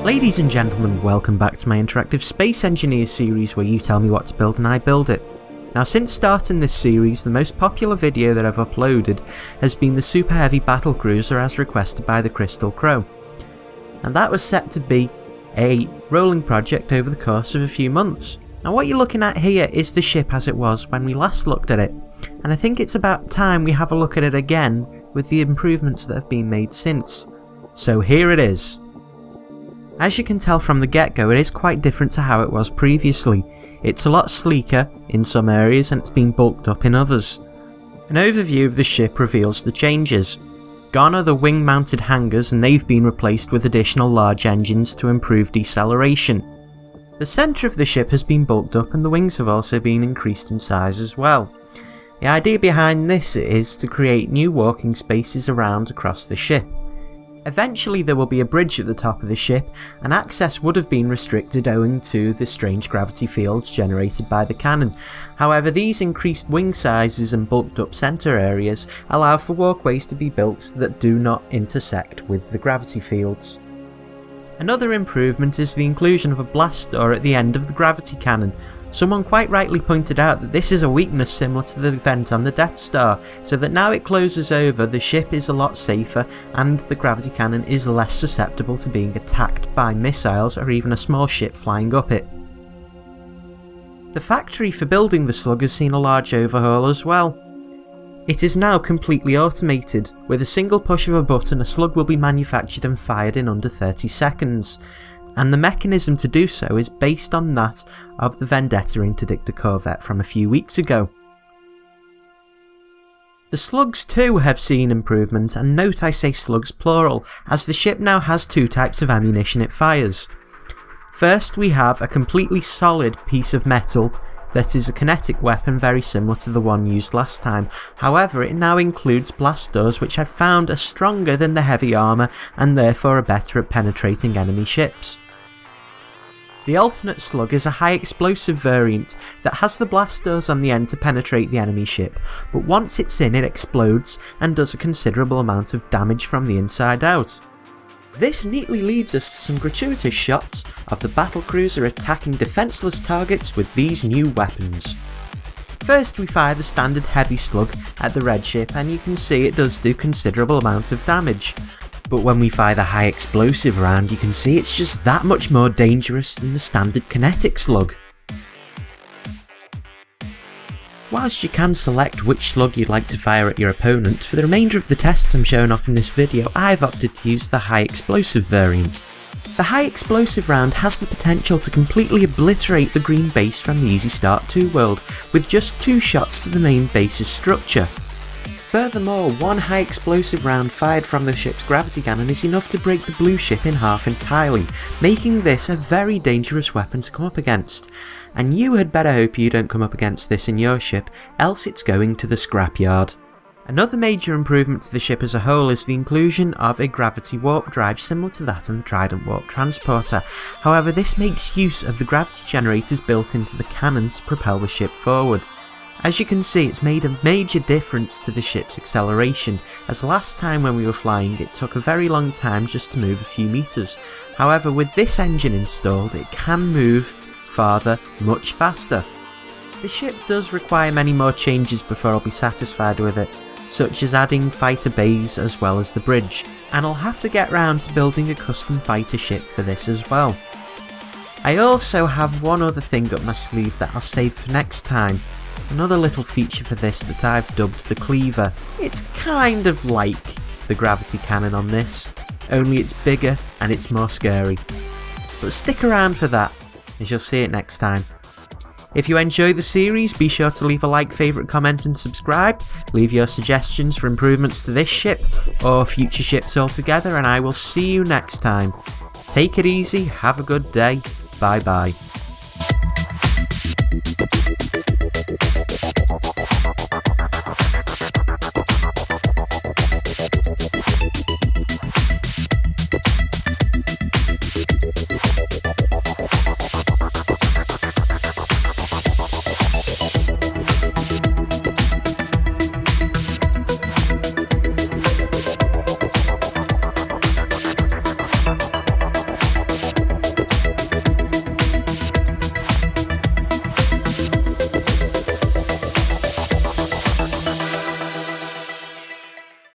Ladies and gentlemen, welcome back to my interactive Space Engineers series where you tell me what to build and I build it. Now, since starting this series, the most popular video that I've uploaded has been the super heavy battlecruiser as requested by TheCrystalCrow. And that was set to be a rolling project over the course of a few months. Now what you're looking at here is the ship as it was when we last looked at it, and I think it's about time we have a look at it again with the improvements that have been made since. So here it is. As you can tell from the get-go, it is quite different to how it was previously. It's a lot sleeker in some areas and it's been bulked up in others. An overview of the ship reveals the changes. Gone are the wing-mounted hangars and they've been replaced with additional large engines to improve deceleration. The centre of the ship has been bulked up and the wings have also been increased in size as well. The idea behind this is to create new walking spaces around across the ship. Eventually there will be a bridge at the top of the ship, and access would have been restricted owing to the strange gravity fields generated by the cannon. However, these increased wing sizes and bulked up centre areas allow for walkways to be built that do not intersect with the gravity fields. Another improvement is the inclusion of a blast door at the end of the gravity cannon. Someone quite rightly pointed out that this is a weakness similar to the vent on the Death Star, so that now it closes over, the ship is a lot safer and the gravity cannon is less susceptible to being attacked by missiles or even a small ship flying up it. The factory for building the slug has seen a large overhaul as well. It is now completely automated. With a single push of a button, a slug will be manufactured and fired in under 30 seconds. And the mechanism to do so is based on that of the Vendetta Interdictor corvette from a few weeks ago. The slugs too have seen improvement, and note I say slugs plural, as the ship now has two types of ammunition it fires. First, we have a completely solid piece of metal that is a kinetic weapon very similar to the one used last time. However, it now includes blast doors which I've found are stronger than the heavy armour and therefore are better at penetrating enemy ships. The alternate slug is a high explosive variant that has the blast doors on the end to penetrate the enemy ship, but once it's in it explodes and does a considerable amount of damage from the inside out. This neatly leads us to some gratuitous shots of the battlecruiser attacking defenceless targets with these new weapons. First we fire the standard heavy slug at the red ship and you can see it does do considerable amounts of damage. But when we fire the high explosive round you can see it's just that much more dangerous than the standard kinetic slug. Whilst you can select which slug you'd like to fire at your opponent, for the remainder of the tests I'm showing off in this video I've opted to use the high explosive variant. The high explosive round has the potential to completely obliterate the green base from the Easy Start 2 world, with just 2 shots to the main base's structure. Furthermore, one high explosive round fired from the ship's gravity cannon is enough to break the blue ship in half entirely, making this a very dangerous weapon to come up against. And you had better hope you don't come up against this in your ship, else it's going to the scrapyard. Another major improvement to the ship as a whole is the inclusion of a gravity warp drive similar to that in the Trident warp transporter. However, this makes use of the gravity generators built into the cannon to propel the ship forward. As you can see, it's made a major difference to the ship's acceleration, as last time when we were flying it took a very long time just to move a few meters. However, with this engine installed it can move farther much faster. The ship does require many more changes before I'll be satisfied with it, such as adding fighter bays as well as the bridge, and I'll have to get round to building a custom fighter ship for this as well. I also have one other thing up my sleeve that I'll save for next time. Another little feature for this that I've dubbed the Cleaver. It's kind of like the gravity cannon on this, only it's bigger and it's more scary. But stick around for that, as you'll see it next time. If you enjoy the series, be sure to leave a like, favourite, comment and subscribe. Leave your suggestions for improvements to this ship or future ships altogether, and I will see you next time. Take it easy, have a good day, bye bye.